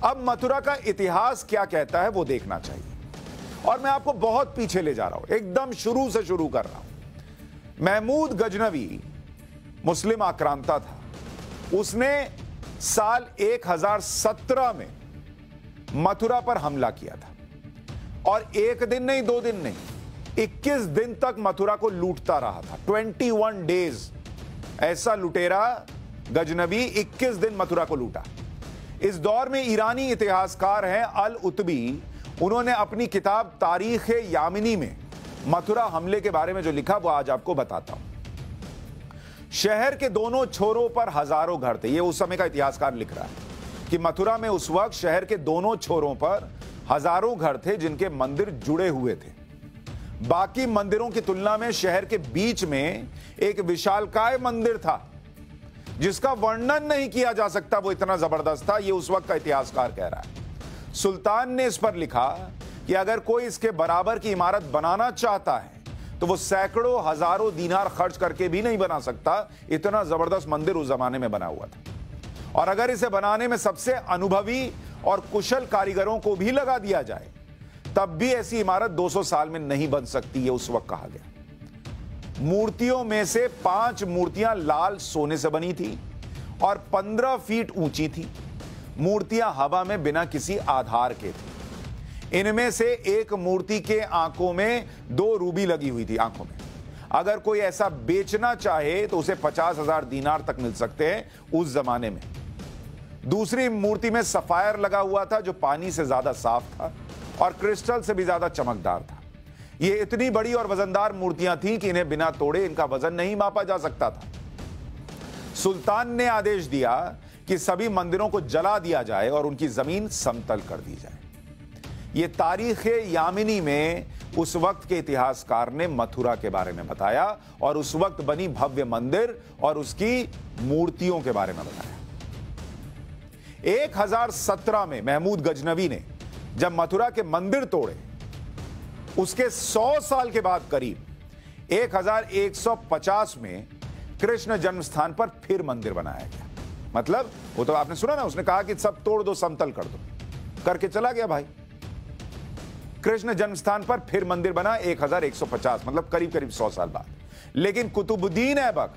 अब मथुरा का इतिहास क्या कहता है वो देखना चाहिए, और मैं आपको बहुत पीछे ले जा रहा हूं, एकदम शुरू से शुरू कर रहा हूं। महमूद गजनवी मुस्लिम आक्रांता था। उसने साल 1017 में मथुरा पर हमला किया था, और एक दिन नहीं, 2 दिन नहीं, 21 दिन तक मथुरा को लूटता रहा था। 21 डेज ऐसा लुटेरा गजनवी 21 दिन मथुरा को लूटा। इस दौर में ईरानी इतिहासकार हैं अल उतबी, उन्होंने अपनी किताब तारीख यामिनी में मथुरा हमले के बारे में जो लिखा वो आज आपको बताता हूं। शहर के दोनों छोरों पर हजारों घर थे। ये उस समय का इतिहासकार लिख रहा है कि मथुरा में उस वक्त शहर के दोनों छोरों पर हजारों घर थे जिनके मंदिर जुड़े हुए थे। बाकी मंदिरों की तुलना में शहर के बीच में एक विशालकाय मंदिर था जिसका वर्णन नहीं किया जा सकता, वो इतना जबरदस्त था। ये उस वक्त का इतिहासकार कह रहा है। सुल्तान ने इस पर लिखा कि अगर कोई इसके बराबर की इमारत बनाना चाहता है तो वो सैकड़ों हजारों दीनार खर्च करके भी नहीं बना सकता। इतना जबरदस्त मंदिर उस जमाने में बना हुआ था। और अगर इसे बनाने में सबसे अनुभवी और कुशल कारीगरों को भी लगा दिया जाए तब भी ऐसी इमारत 200 साल में नहीं बन सकती, ये उस वक्त कहा गया। मूर्तियों में से 5 मूर्तियां लाल सोने से बनी थी और 15 फीट ऊंची थी। मूर्तियां हवा में बिना किसी आधार के थी। इनमें से एक मूर्ति के आंखों में 2 रूबी लगी हुई थी आंखों में। अगर कोई ऐसा बेचना चाहे तो उसे 50,000 दीनार तक मिल सकते हैं उस जमाने में। दूसरी मूर्ति में सफायर लगा हुआ था जो पानी से ज्यादा साफ था और क्रिस्टल से भी ज्यादा चमकदार था। ये इतनी बड़ी और वजनदार मूर्तियां थीं कि इन्हें बिना तोड़े इनका वजन नहीं मापा जा सकता था। सुल्तान ने आदेश दिया कि सभी मंदिरों को जला दिया जाए और उनकी जमीन समतल कर दी जाए। यह तारीख यामिनी में उस वक्त के इतिहासकार ने मथुरा के बारे में बताया और उस वक्त बनी भव्य मंदिर और उसकी मूर्तियों के बारे में बताया। 1017 में महमूद गजनवी ने जब मथुरा के मंदिर तोड़े, उसके 100 साल के बाद करीब 1150 में कृष्ण जन्मस्थान पर फिर मंदिर बनाया गया। मतलब वो तो आपने सुना ना, उसने कहा कि सब तोड़ दो, समतल कर दो, करके चला गया भाई। कृष्ण जन्मस्थान पर फिर मंदिर बना 1150, मतलब करीब करीब 100 साल बाद। लेकिन कुतुबुद्दीन ऐबक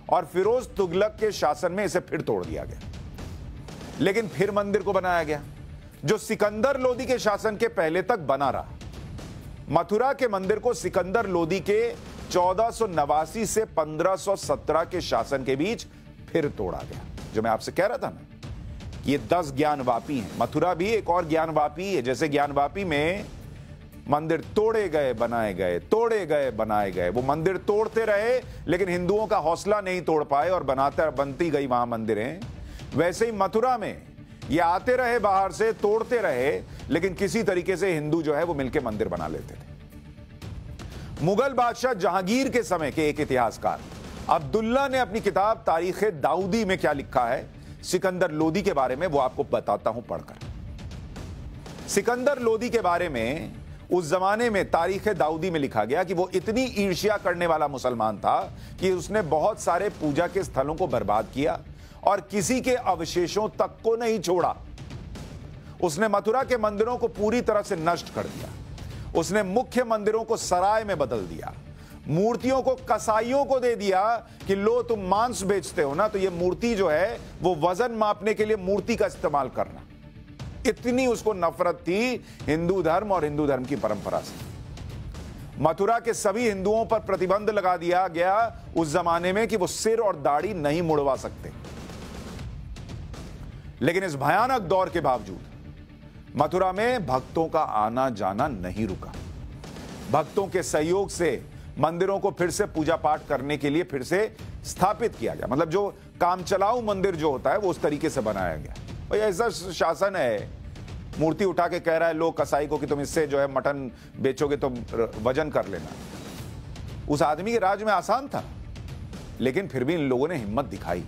और फिरोज तुगलक के शासन में इसे फिर तोड़ दिया गया। लेकिन फिर मंदिर को बनाया गया जो सिकंदर लोदी के शासन के पहले तक बना रहा। मथुरा के मंदिर को सिकंदर लोदी के 1489 से 1517 के शासन के बीच फिर तोड़ा गया। जो मैं आपसे कह रहा था ना, ये 10 ज्ञानवापी हैं। मथुरा भी एक और ज्ञानवापी है। जैसे ज्ञानवापी में मंदिर तोड़े गए बनाए गए, तोड़े गए बनाए गए, वो मंदिर तोड़ते रहे लेकिन हिंदुओं का हौसला नहीं तोड़ पाए और बनती गई वहां मंदिरें। वैसे ही मथुरा में ये आते रहे बाहर से, तोड़ते रहे, लेकिन किसी तरीके से हिंदू जो है वो मिलकर मंदिर बना लेते थे। मुगल बादशाह जहांगीर के समय के एक इतिहासकार अब्दुल्ला ने अपनी किताब तारीख दाऊदी में क्या लिखा है सिकंदर लोदी के बारे में, वो आपको बताता हूं पढ़कर। सिकंदर लोदी के बारे में उस जमाने में तारीख दाऊदी में लिखा गया कि वो इतनी ईर्ष्या करने वाला मुसलमान था कि उसने बहुत सारे पूजा के स्थलों को बर्बाद किया और किसी के अवशेषों तक को नहीं छोड़ा। उसने मथुरा के मंदिरों को पूरी तरह से नष्ट कर दिया। उसने मुख्य मंदिरों को सराय में बदल दिया। मूर्तियों को कसाईयों को दे दिया कि लो तुम मांस बेचते हो ना, तो ये मूर्ति जो है वो वजन मापने के लिए मूर्ति का इस्तेमाल करना। इतनी उसको नफरत थी हिंदू धर्म और हिंदू धर्म की परंपरा से। मथुरा के सभी हिंदुओं पर प्रतिबंध लगा दिया गया उस जमाने में कि वो सिर और दाढ़ी नहीं मुड़वा सकते। लेकिन इस भयानक दौर के बावजूद मथुरा में भक्तों का आना जाना नहीं रुका। भक्तों के सहयोग से मंदिरों को फिर से पूजा पाठ करने के लिए फिर से स्थापित किया गया। मतलब जो कामचलाऊ मंदिर जो होता है वो उस तरीके से बनाया गया। भाई ऐसा शासन है, मूर्ति उठा के कह रहा है लोग कसाई को कि तुम इससे जो है मटन बेचोगे तो वजन कर लेना। उस आदमी के राज में आसान था, लेकिन फिर भी इन लोगों ने हिम्मत दिखाई।